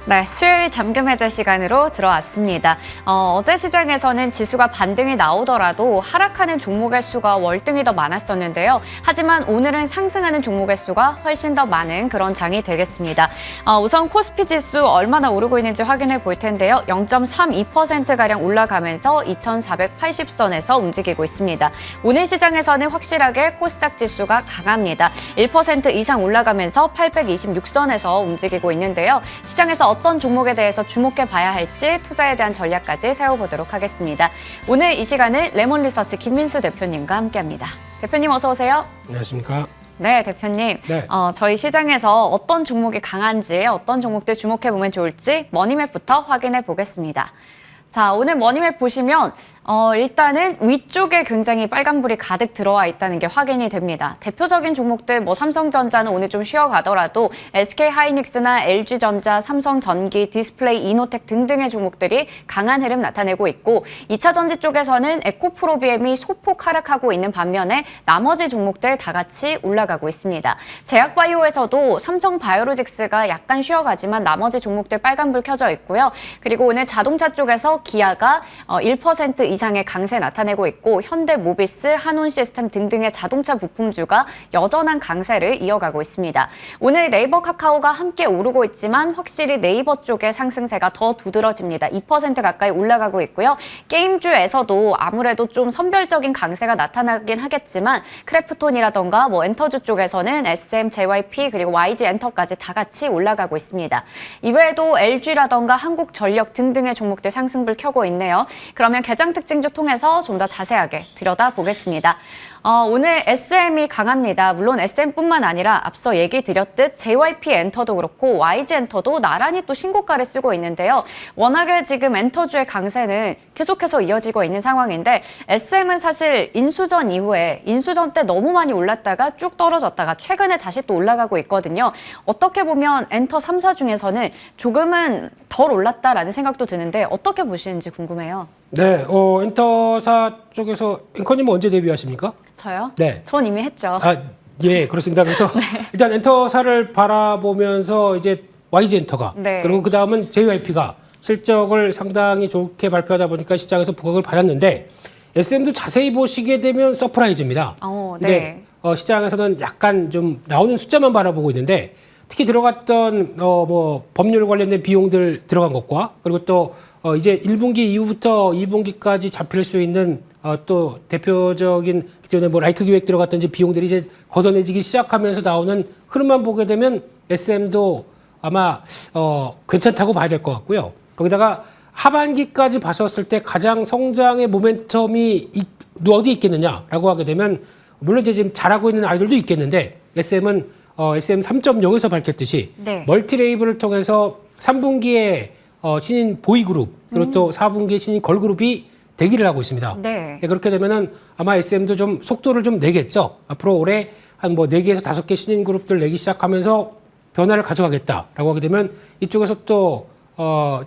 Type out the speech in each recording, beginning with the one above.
네, 수요일 잠금 해제 시간으로 들어왔습니다. 어제 시장에서는 지수가 반등이 나오더라도 하락하는 종목의 수가 월등히 더 많았었는데요. 하지만 오늘은 상승하는 종목의 수가 훨씬 더 많은 그런 장이 되겠습니다. 우선 코스피 지수 얼마나 오르고 있는지 확인해 볼 텐데요. 0.32%가량 올라가면서 2,480선에서 움직이고 있습니다. 오늘 시장에서는 확실하게 코스닥 지수가 강합니다. 1% 이상 올라가면서 826선에서 움직이고 있는데요. 시장에서 어떤 종목에 대해서 주목해 봐야 할지 투자에 대한 전략까지 세워보도록 하겠습니다. 오늘 이 시간을 레몬리서치 김민수 대표님과 함께합니다. 대표님 어서 오세요. 안녕하십니까. 네, 대표님. 네. 저희 시장에서 어떤 종목이 강한지, 어떤 종목들 주목해 보면 좋을지 머니맵부터 확인해 보겠습니다. 자, 오늘 머니맵 보시면 일단은 위쪽에 굉장히 빨간불이 가득 들어와 있다는 게 확인이 됩니다. 대표적인 종목들 뭐 삼성전자는 오늘 좀 쉬어가더라도 SK하이닉스나 LG전자, 삼성전기, 디스플레이, 이노텍 등등의 종목들이 강한 흐름 나타내고 있고 2차전지 쪽에서는 에코프로비엠이 소폭 하락하고 있는 반면에 나머지 종목들 다 같이 올라가고 있습니다. 제약바이오에서도 삼성바이오로직스가 약간 쉬어가지만 나머지 종목들 빨간불 켜져 있고요. 그리고 오늘 자동차 쪽에서 기아가 1% 이상의 강세 나타내고 있고 현대모비스, 한온시스템 등등의 자동차 부품주가 여전한 강세를 이어가고 있습니다. 오늘 네이버 카카오가 함께 오르고 있지만 확실히 네이버 쪽의 상승세가 더 두드러집니다. 2% 가까이 올라가고 있고요. 게임주에서도 아무래도 좀 선별적인 강세가 나타나긴 하겠지만 크래프톤이라던가 뭐 엔터주 쪽에서는 SM, JYP 그리고 YG엔터까지 다 같이 올라가고 있습니다. 이외에도 LG라던가 한국전력 등등의 종목들 상승불 켜고 있네요. 그러면 개장 특징주 통해서 좀 더 자세하게 들여다보겠습니다. 오늘 SM이 강합니다. 물론 SM뿐만 아니라 앞서 얘기 드렸듯 JYP 엔터도 그렇고 YG 엔터도 나란히 또 신고가를 쓰고 있는데요. 워낙에 지금 엔터주의 강세는 계속해서 이어지고 있는 상황인데 SM은 사실 인수전 이후에 인수전 때 너무 많이 올랐다가 쭉 떨어졌다가 최근에 다시 또 올라가고 있거든요. 어떻게 보면 엔터 3사 중에서는 조금은 덜 올랐다라는 생각도 드는데 어떻게 보시는지 궁금해요. 네, 엔터사 쪽에서 앵커님은 언제 데뷔하십니까? 저요? 네. 전 이미 했죠. 예, 그렇습니다. 그래서 네. 일단 엔터사를 바라보면서 이제 YG 엔터가 네. 그리고 그 다음은 JYP가 실적을 상당히 좋게 발표하다 보니까 시장에서 부각을 받았는데 SM도 자세히 보시게 되면 서프라이즈입니다. 네. 근데 시장에서는 약간 좀 나오는 숫자만 바라보고 있는데 특히 들어갔던 뭐 법률 관련된 비용들 들어간 것과 그리고 또 이제 1분기 이후부터 2분기까지 잡힐 수 있는 또 대표적인 기존에 뭐 라이트 기획 들어갔던지 비용들이 이제 걷어내지기 시작하면서 나오는 흐름만 보게 되면 SM도 아마 괜찮다고 봐야 될 것 같고요. 거기다가 하반기까지 봤었을 때 가장 성장의 모멘텀이 어디에 있겠느냐라고 하게 되면 물론 이제 지금 잘하고 있는 아이들도 있겠는데 SM은 SM 3.0에서 밝혔듯이 네. 멀티 레이블을 통해서 3분기에 신인 보이그룹 그리고 또 4분기에 신인 걸그룹이 대기를 하고 있습니다. 네. 그렇게 되면은 아마 SM도 좀 속도를 좀 내겠죠. 앞으로 올해 한 뭐 4개에서 5개 신인 그룹들 내기 시작하면서 변화를 가져가겠다라고 하게 되면 이쪽에서 또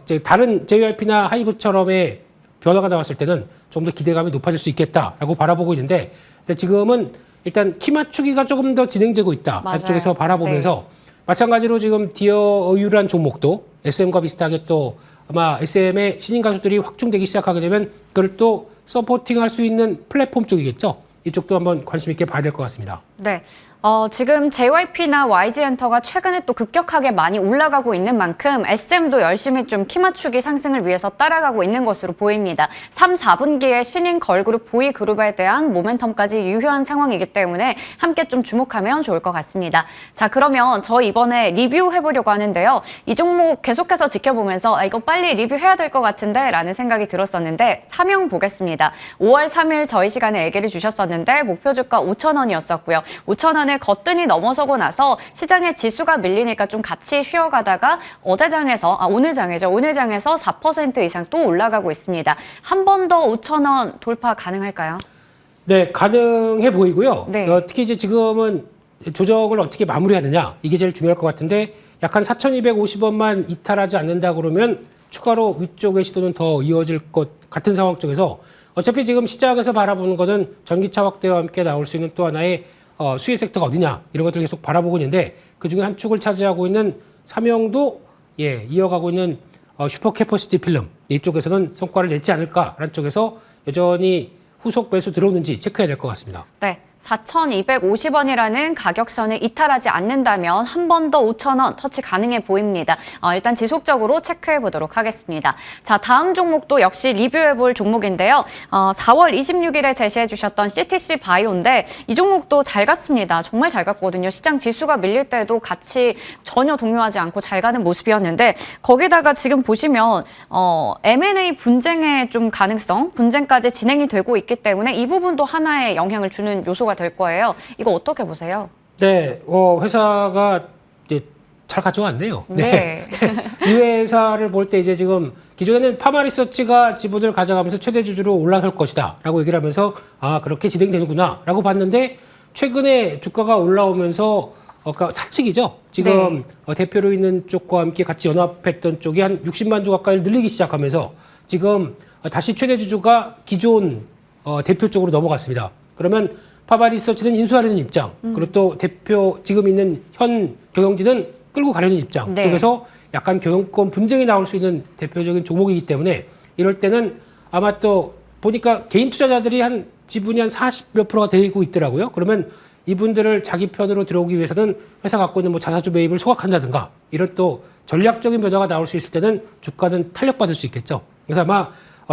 이제 다른 JYP나 하이브처럼의 변화가 나왔을 때는 좀 더 기대감이 높아질 수 있겠다라고 바라보고 있는데 근데 지금은 일단 키 맞추기가 조금 더 진행되고 있다. 맞아요. 쪽에서 바라보면서 마찬가지로 지금 디어유란 종목도 SM과 비슷하게 또 아마 SM의 신인 가수들이 확충되기 시작하게 되면 그걸 또 서포팅할 수 있는 플랫폼 쪽이겠죠. 이쪽도 한번 관심 있게 봐야 될 것 같습니다. 네. 지금 JYP나 YG엔터가 최근에 또 급격하게 많이 올라가고 있는 만큼 SM도 열심히 좀 키 맞추기 상승을 위해서 따라가고 있는 것으로 보입니다. 3, 4분기에 신인 걸그룹 보이그룹에 대한 모멘텀까지 유효한 상황이기 때문에 함께 좀 주목하면 좋을 것 같습니다. 자, 그러면 저 이번에 리뷰해보려고 하는데요. 이 종목 계속해서 지켜보면서 이거 빨리 리뷰해야 될 것 같은데 라는 생각이 들었었는데 사명 보겠습니다. 5월 3일 저희 시간에 얘기를 주셨었는데 목표 주가 5,000원이었었고요. 5,000원을 거뜬히 넘어서고 나서 시장의 지수가 밀리니까 좀 같이 쉬어가다가 오늘 장에서 4% 이상 또 올라가고 있습니다. 한 번 더 5,000원 돌파 가능할까요? 네, 가능해 보이고요. 네. 특히 이제 지금은 조정을 어떻게 마무리하느냐 이게 제일 중요할 것 같은데 약간 4,250원만 이탈하지 않는다 그러면 추가로 위쪽의 시도는 더 이어질 것 같은 상황 쪽에서 어차피 지금 시장에서 바라보는 것은 전기차 확대와 함께 나올 수 있는 또 하나의 수혜 섹터가 어디냐 이런 것들을 계속 바라보고 있는데 그중에 한 축을 차지하고 있는 삼형도 이어가고 있는 슈퍼 캐퍼시티 필름 이쪽에서는 성과를 냈지 않을까라는 쪽에서 여전히 후속 매수 들어오는지 체크해야 될 것 같습니다. 네. 4,250원이라는 가격선을 이탈하지 않는다면 한 번 더 5,000원 터치 가능해 보입니다. 일단 지속적으로 체크해 보도록 하겠습니다. 자, 다음 종목도 역시 리뷰해 볼 종목인데요. 4월 26일에 제시해 주셨던 CTC 바이오인데 이 종목도 잘 갔습니다. 정말 잘 갔거든요. 시장 지수가 밀릴 때도 같이 전혀 동요하지 않고 잘 가는 모습이었는데 거기다가 지금 보시면 M&A 분쟁의 좀 가능성, 분쟁까지 진행이 되고 있기 때문에 이 부분도 하나의 영향을 주는 요소가 될 거예요. 이거 어떻게 보세요? 네, 회사가 이제 잘 가져왔네요. 네. 이 회사를 볼 때 이제 지금 기존에는 파마리서치가 지분을 가져가면서 최대 주주로 올라설 것이다라고 얘기를 하면서 그렇게 진행되는구나라고 봤는데 최근에 주가가 올라오면서 그러니까 사측이죠. 지금 대표로 있는 쪽과 함께 같이 연합했던 쪽이 한 60만 주 가까이 늘리기 시작하면서 지금 다시 최대 주주가 기존 대표 쪽으로 넘어갔습니다. 그러면 파마리서치는 인수하려는 입장, 그리고 또 대표 지금 있는 현 경영진은 끌고 가려는 입장 쪽에서 약간 경영권 분쟁이 나올 수 있는 대표적인 종목이기 때문에 이럴 때는 아마 또 보니까 개인 투자자들이 한 지분이 한 40몇 %가 되고 있더라고요. 그러면 이분들을 자기 편으로 들어오기 위해서는 회사 갖고 있는 뭐 자사주 매입을 소각한다든가 이런 또 전략적인 변화가 나올 수 있을 때는 주가는 탄력받을 수 있겠죠. 그래서 아마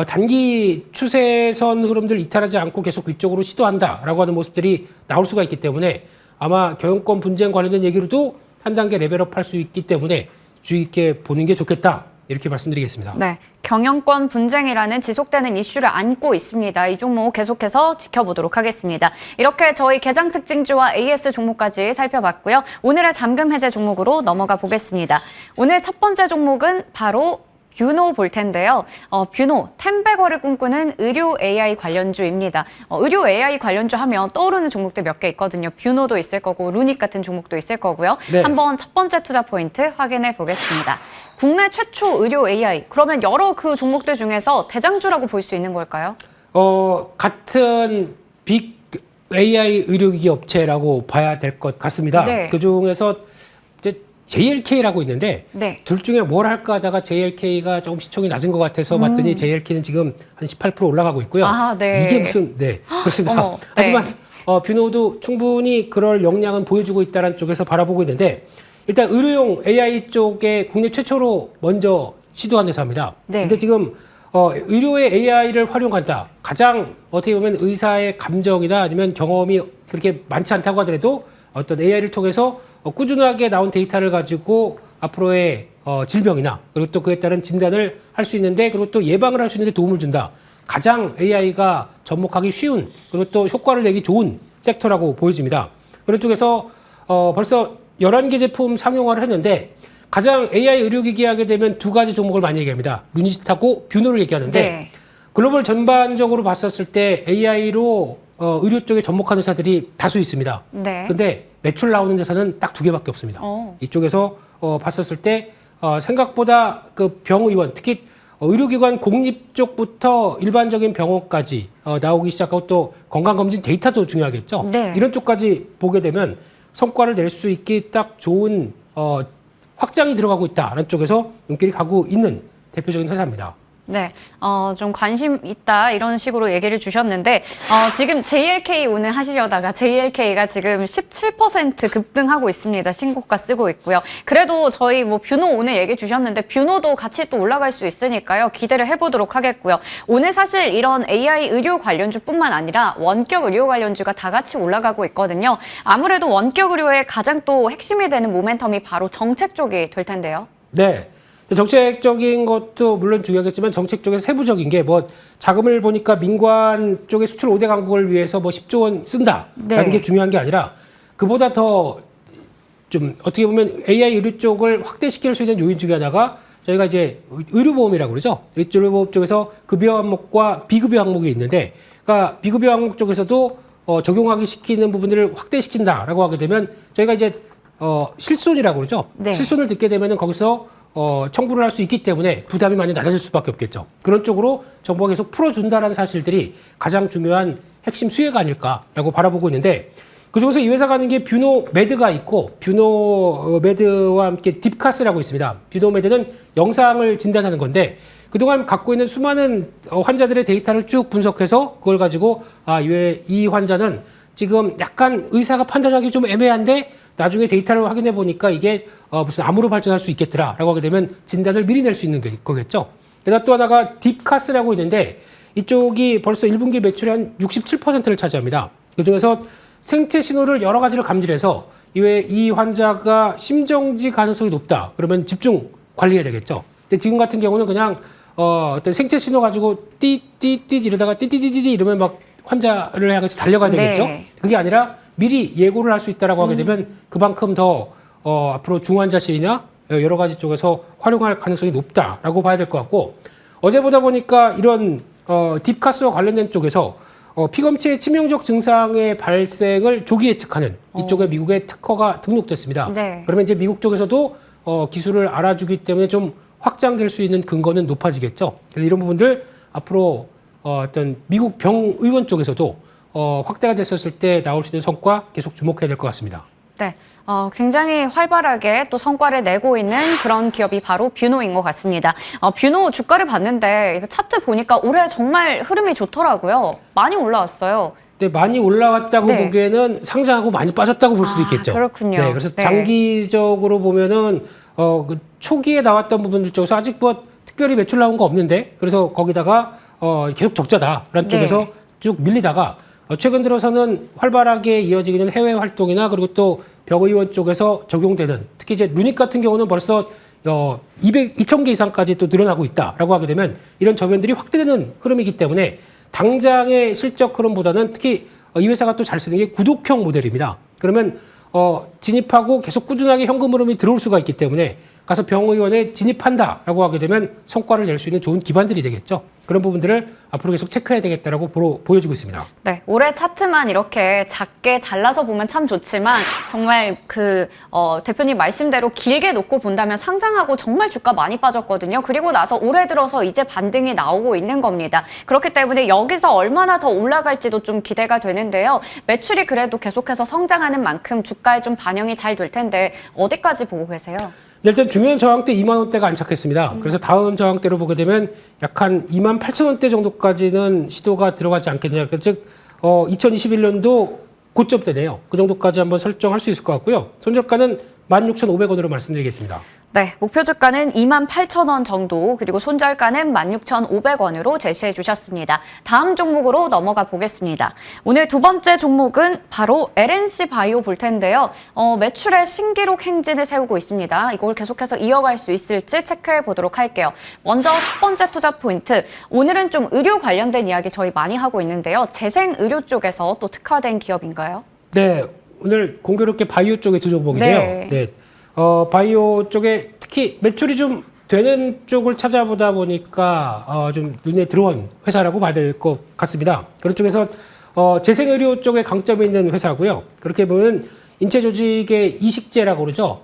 단기 추세선 흐름들 이탈하지 않고 계속 위쪽으로 시도한다라고 하는 모습들이 나올 수가 있기 때문에 아마 경영권 분쟁 관련된 얘기로도 한 단계 레벨업 할 수 있기 때문에 주의 있게 보는 게 좋겠다. 이렇게 말씀드리겠습니다. 네, 경영권 분쟁이라는 지속되는 이슈를 안고 있습니다. 이 종목 계속해서 지켜보도록 하겠습니다. 이렇게 저희 개장 특징주와 AS 종목까지 살펴봤고요. 오늘의 잠금 해제 종목으로 넘어가 보겠습니다. 오늘 첫 번째 종목은 바로 뷰노 볼 텐데요. 뷰노, 템베거를 꿈꾸는 의료 AI 관련주입니다. 의료 AI 관련주 하면 떠오르는 종목들 몇 개 있거든요. 뷰노도 있을 거고 루닉 같은 종목도 있을 거고요. 네. 한번 첫 번째 투자 포인트 확인해 보겠습니다. 국내 최초 의료 AI, 그러면 여러 그 종목들 중에서 대장주라고 볼 수 있는 걸까요? 같은 빅 AI 의료기기 업체라고 봐야 될 것 같습니다. 네. 그중에서 JLK라고 있는데 둘 중에 뭘 할까 하다가 JLK가 조금 시총이 낮은 것 같아서 봤더니 JLK는 지금 한 18% 올라가고 있고요. 이게 무슨 그렇습니다. 하지만 뷰노도 충분히 그럴 역량은 보여주고 있다는 쪽에서 바라보고 있는데 일단 의료용 AI 쪽에 국내 최초로 먼저 시도한 회사입니다. 근데 지금 의료의 AI를 활용한다. 가장 어떻게 보면 의사의 감정이나 아니면 경험이 그렇게 많지 않다고 하더라도 어떤 AI를 통해서 꾸준하게 나온 데이터를 가지고 앞으로의 질병이나 그리고 또 그에 따른 진단을 할 수 있는데 그리고 또 예방을 할 수 있는데 도움을 준다. 가장 AI가 접목하기 쉬운 그리고 또 효과를 내기 좋은 섹터라고 보여집니다. 그런 쪽에서 벌써 11개 제품 상용화를 했는데 가장 AI 의료기기 하게 되면 두 가지 종목을 많이 얘기합니다. 루니스트하고 뷰노를 얘기하는데 글로벌 전반적으로 봤었을 때 AI로 의료 쪽에 접목하는 회사들이 다수 있습니다. 근데 매출 나오는 회사는 딱 2개밖에 없습니다. 이쪽에서 봤었을 때 생각보다 그 병의원, 특히 의료기관 공립 쪽부터 일반적인 병원까지 나오기 시작하고 또 건강검진 데이터도 중요하겠죠. 이런 쪽까지 보게 되면 성과를 낼 수 있기 딱 좋은 확장이 들어가고 있다는 쪽에서 눈길이 가고 있는 대표적인 회사입니다. 네, 좀 관심 있다 이런 식으로 얘기를 주셨는데 지금 JLK 오늘 하시려다가 JLK가 지금 17% 급등하고 있습니다. 신고가 쓰고 있고요. 그래도 저희 뭐 뷰노 오늘 얘기 주셨는데 뷰노도 같이 또 올라갈 수 있으니까요. 기대를 해보도록 하겠고요. 오늘 사실 이런 AI 의료 관련주뿐만 아니라 원격 의료 관련주가 다 같이 올라가고 있거든요. 아무래도 원격 의료의 가장 또 핵심이 되는 모멘텀이 바로 정책 쪽이 될 텐데요. 네. 정책적인 것도 물론 중요하겠지만 정책 쪽에서 세부적인 게 뭐 자금을 보니까 민관 쪽에 수출 5대 강국을 위해서 뭐 10조 원 쓴다라는 게 중요한 게 아니라 그보다 더 좀 어떻게 보면 AI 의료 쪽을 확대시킬 수 있는 요인 중에 하나가 저희가 이제 의료보험이라고 그러죠. 의료보험 쪽에서 급여 항목과 비급여 항목이 있는데 그러니까 비급여 항목 쪽에서도 적용하기 시키는 부분들을 확대시킨다라고 하게 되면 저희가 이제 실손이라고 그러죠. 실손을 듣게 되면은 거기서 청구를 할 수 있기 때문에 부담이 많이 낮아질 수밖에 없겠죠. 그런 쪽으로 정부가 계속 풀어준다는 사실들이 가장 중요한 핵심 수혜가 아닐까라고 바라보고 있는데 그중에서 이 회사가 하는 게 뷰노메드가 있고 뷰노메드와 함께 딥카스라고 있습니다. 뷰노메드는 영상을 진단하는 건데 그동안 갖고 있는 수많은 환자들의 데이터를 쭉 분석해서 그걸 가지고 이 환자는 지금 약간 의사가 판단하기 좀 애매한데 나중에 데이터를 확인해 보니까 이게 무슨 암으로 발전할 수 있겠더라라고 하게 되면 진단을 미리 낼 수 있는 거겠죠. 게다가 또 하나가 딥카스라고 있는데 이쪽이 벌써 1분기 매출의 한 67%를 차지합니다. 그중에서 생체 신호를 여러 가지를 감지해서 이 환자가 심정지 가능성이 높다. 그러면 집중 관리해야 되겠죠. 근데 지금 같은 경우는 그냥 어떤 생체 신호 가지고 띠띠띠 이러다가 띠띠띠띠 이러면 막 환자를 향해서 달려가야 되겠죠. 네. 그게 아니라 미리 예고를 할 수 있다라고 하게 되면 그만큼 더 앞으로 중환자실이나 여러 가지 쪽에서 활용할 가능성이 높다라고 봐야 될 것 같고 어제 보다 보니까 이런 딥카스와 관련된 쪽에서 피검체의 치명적 증상의 발생을 조기 예측하는 이쪽에 미국의 특허가 등록됐습니다. 네. 그러면 이제 미국 쪽에서도 기술을 알아주기 때문에 좀 확장될 수 있는 근거는 높아지겠죠. 그래서 이런 부분들 앞으로 어떤 미국 병의원 쪽에서도 확대가 됐었을 때 나올 수 있는 성과 계속 주목해야 될 것 같습니다. 네, 굉장히 활발하게 또 성과를 내고 있는 그런 기업이 바로 뷰노인 것 같습니다. 뷰노 주가를 봤는데 이거 차트 보니까 올해 정말 흐름이 좋더라고요. 많이 올라왔어요. 네, 많이 올라왔다고 네. 보기에는 상장하고 많이 빠졌다고 볼 수도 있겠죠. 그렇군요. 네, 그래서 네. 장기적으로 보면은 그 초기에 나왔던 부분들 쪽에서 아직 뭐 특별히 매출 나온 거 없는데 그래서 거기다가 계속 적자다라는 네. 쪽에서 쭉 밀리다가 최근 들어서는 활발하게 이어지고 있는 해외 활동이나 그리고 또 병의원 쪽에서 적용되는 특히 이제 루닉 같은 경우는 벌써 2,000개 이상까지 또 늘어나고 있다라고 하게 되면 이런 저변들이 확대되는 흐름이기 때문에 당장의 실적 흐름보다는 특히 이 회사가 또 잘 쓰는 게 구독형 모델입니다. 그러면 진입하고 계속 꾸준하게 현금 흐름이 들어올 수가 있기 때문에 가서 병의원에 진입한다라고 하게 되면 성과를 낼 수 있는 좋은 기반들이 되겠죠. 그런 부분들을 앞으로 계속 체크해야 되겠다라고 보여주고 있습니다. 네, 올해 차트만 이렇게 작게 잘라서 보면 참 좋지만 정말 대표님 말씀대로 길게 놓고 본다면 상장하고 정말 주가 많이 빠졌거든요. 그리고 나서 올해 들어서 이제 반등이 나오고 있는 겁니다. 그렇기 때문에 여기서 얼마나 더 올라갈지도 좀 기대가 되는데요. 매출이 그래도 계속해서 성장하는 만큼 주가에 좀 반영이 잘 될 텐데 어디까지 보고 계세요? 일단 중요한 저항대 2만 원대가 안착했습니다. 그래서 다음 저항대로 보게 되면 약 한 2만 8천 원대 정도까지는 시도가 들어가지 않겠느냐. 즉 2021년도 고점대네요. 그 정도까지 한번 설정할 수 있을 것 같고요. 손절가는 16,500원으로 말씀드리겠습니다. 네, 목표 주가는 28,000원 정도, 그리고 손절가는 16,500원으로 제시해 주셨습니다. 다음 종목으로 넘어가 보겠습니다. 오늘 두 번째 종목은 바로 LNC 바이오 볼 텐데요. 매출의 신기록 행진을 세우고 있습니다. 이걸 계속해서 이어갈 수 있을지 체크해 보도록 할게요. 먼저 첫 번째 투자 포인트, 오늘은 좀 의료 관련된 이야기 저희 많이 하고 있는데요. 재생의료 쪽에서 또 특화된 기업인가요? 네, 오늘 공교롭게 바이오 쪽의 두 종목인데요. 네. 바이오 쪽에 특히 매출이 좀 되는 쪽을 찾아보다 보니까 좀 눈에 들어온 회사라고 봐야 될 것 같습니다. 그런 쪽에서 재생의료 쪽에 강점이 있는 회사고요. 그렇게 보면 인체 조직의 이식제라고 그러죠.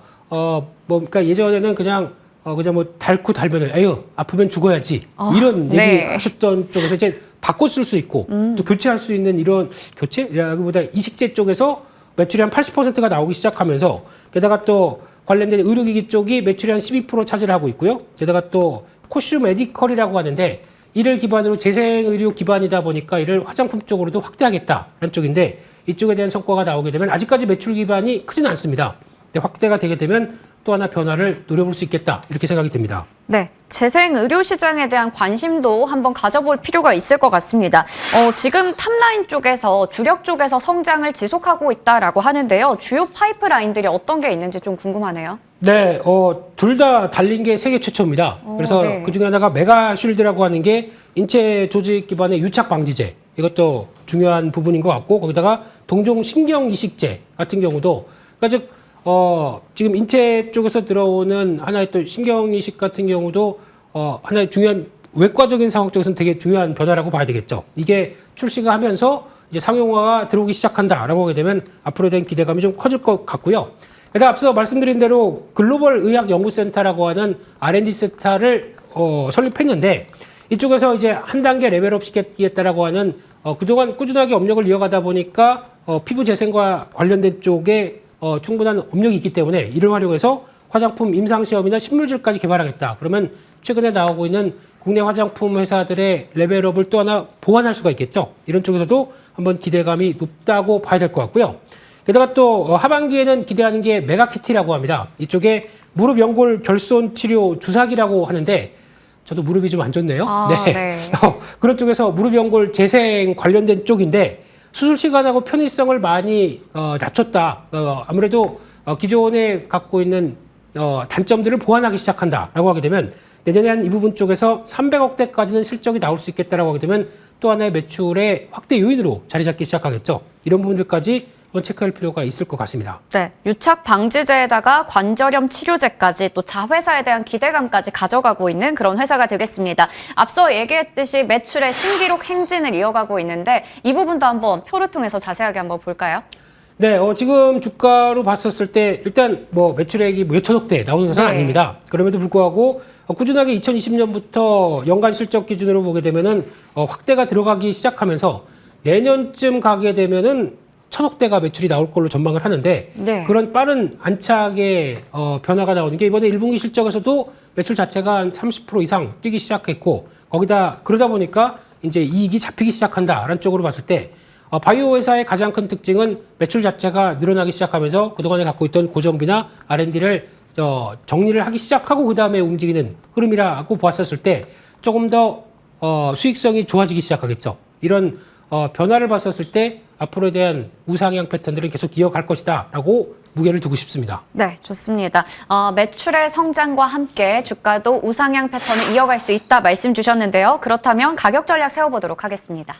그러니까 예전에는 그냥 뭐 닳고 달면은 에휴 아프면 죽어야지 이런 얘기 네. 하셨던 쪽에서 이제 바꿔 쓸 수 있고 또 교체할 수 있는 이런 교체라기보다 이식제 쪽에서 매출이 한 80%가 나오기 시작하면서 게다가 또 관련된 의료기기 쪽이 매출이 한 12% 차지를 하고 있고요. 게다가 또 코슈 메디컬이라고 하는데 이를 기반으로 재생의료 기반이다 보니까 이를 화장품 쪽으로도 확대하겠다라는 쪽인데 이쪽에 대한 성과가 나오게 되면 아직까지 매출 기반이 크지는 않습니다. 근데 확대가 되게 되면 또 하나 변화를 노려볼 수 있겠다 이렇게 생각이 듭니다. 네, 재생의료 시장에 대한 관심도 한번 가져볼 필요가 있을 것 같습니다. 지금 탑라인 쪽에서 주력 쪽에서 성장을 지속하고 있다라고 하는데요. 주요 파이프라인들이 어떤 게 있는지 좀 궁금하네요. 네, 둘 다 달린 게 세계 최초입니다. 그래서 네. 그 중에 하나가 메가쉴드라고 하는 게 인체 조직 기반의 유착 방지제. 이것도 중요한 부분인 것 같고, 거기다가 동종 신경 이식제 같은 경우도, 그러니까 즉, 지금 인체 쪽에서 들어오는 하나의 또 신경 이식 같은 경우도, 하나의 중요한 외과적인 상황 쪽에서는 되게 중요한 변화라고 봐야 되겠죠. 이게 출시가 하면서 이제 상용화가 들어오기 시작한다라고 하게 되면 앞으로에 대한 기대감이 좀 커질 것 같고요. 게다가 앞서 말씀드린 대로 글로벌 의학 연구센터라고 하는 R&D 센터를 설립했는데 이쪽에서 이제 한 단계 레벨업 시키겠다라고 하는 그동안 꾸준하게 업력을 이어가다 보니까 피부 재생과 관련된 쪽에 충분한 업력이 있기 때문에 이를 활용해서 화장품 임상시험이나 신물질까지 개발하겠다. 그러면 최근에 나오고 있는 국내 화장품 회사들의 레벨업을 또 하나 보완할 수가 있겠죠. 이런 쪽에서도 한번 기대감이 높다고 봐야 될 것 같고요. 게다가 또 하반기에는 기대하는 게 메가키티라고 합니다. 이쪽에 무릎 연골 결손 치료 주사기라고 하는데 저도 무릎이 좀 안 좋네요. 네. 그런 쪽에서 무릎 연골 재생 관련된 쪽인데 수술 시간하고 편의성을 많이 낮췄다. 아무래도 기존에 갖고 있는 단점들을 보완하기 시작한다라고 하게 되면 내년에 한 이 부분 쪽에서 300억대까지는 실적이 나올 수 있겠다라고 하게 되면 또 하나의 매출의 확대 요인으로 자리 잡기 시작하겠죠. 이런 부분들까지 한번 체크할 필요가 있을 것 같습니다. 네, 유착 방지제에다가 관절염 치료제까지 또 자회사에 대한 기대감까지 가져가고 있는 그런 회사가 되겠습니다. 앞서 얘기했듯이 매출의 신기록 행진을 이어가고 있는데 이 부분도 한번 표를 통해서 자세하게 한번 볼까요? 네, 지금 주가로 봤었을 때 일단 뭐 매출액이 몇 천억대 나오는 회사는 네. 아닙니다. 그럼에도 불구하고 꾸준하게 2020년부터 연간 실적 기준으로 보게 되면은 확대가 들어가기 시작하면서 내년쯤 가게 되면은 천억대가 매출이 나올 걸로 전망을 하는데 네. 그런 빠른 안착의 변화가 나오는 게 이번에 1분기 실적에서도 매출 자체가 한 30% 이상 뛰기 시작했고 거기다 그러다 보니까 이제 이익이 잡히기 시작한다라는 쪽으로 봤을 때 바이오 회사의 가장 큰 특징은 매출 자체가 늘어나기 시작하면서 그동안에 갖고 있던 고정비나 R&D를 정리를 하기 시작하고 그다음에 움직이는 흐름이라고 보았었을 때 조금 더 수익성이 좋아지기 시작하겠죠. 이런 변화를 봤었을 때 앞으로에 대한 우상향 패턴들을 계속 이어갈 것이다라고 무게를 두고 싶습니다. 네, 좋습니다. 매출의 성장과 함께 주가도 우상향 패턴을 이어갈 수 있다 말씀 주셨는데요. 그렇다면 가격 전략 세워보도록 하겠습니다.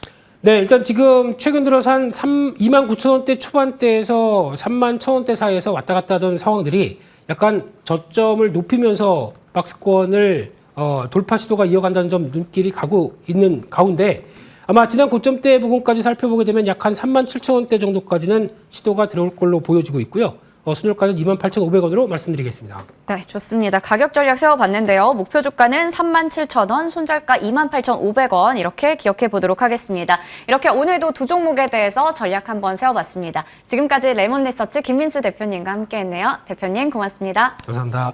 네, 일단 지금 최근 들어서 한 29,000원대 초반대에서 31,000원대 사이에서 왔다 갔다 하던 상황들이 약간 저점을 높이면서 박스권을 돌파 시도가 이어간다는 점 눈길이 가고 있는 가운데 아마 지난 고점대 부분까지 살펴보게 되면 약 한 37,000원대 정도까지는 시도가 들어올 걸로 보여지고 있고요. 순효가는 28,500원으로 말씀드리겠습니다. 네, 좋습니다. 가격 전략 세워봤는데요. 목표 주가는 37,000원, 손절가 28,500원 이렇게 기억해 보도록 하겠습니다. 이렇게 오늘도 두 종목에 대해서 전략 한번 세워봤습니다. 지금까지 레몬리서치 김민수 대표님과 함께했네요. 대표님 고맙습니다. 감사합니다.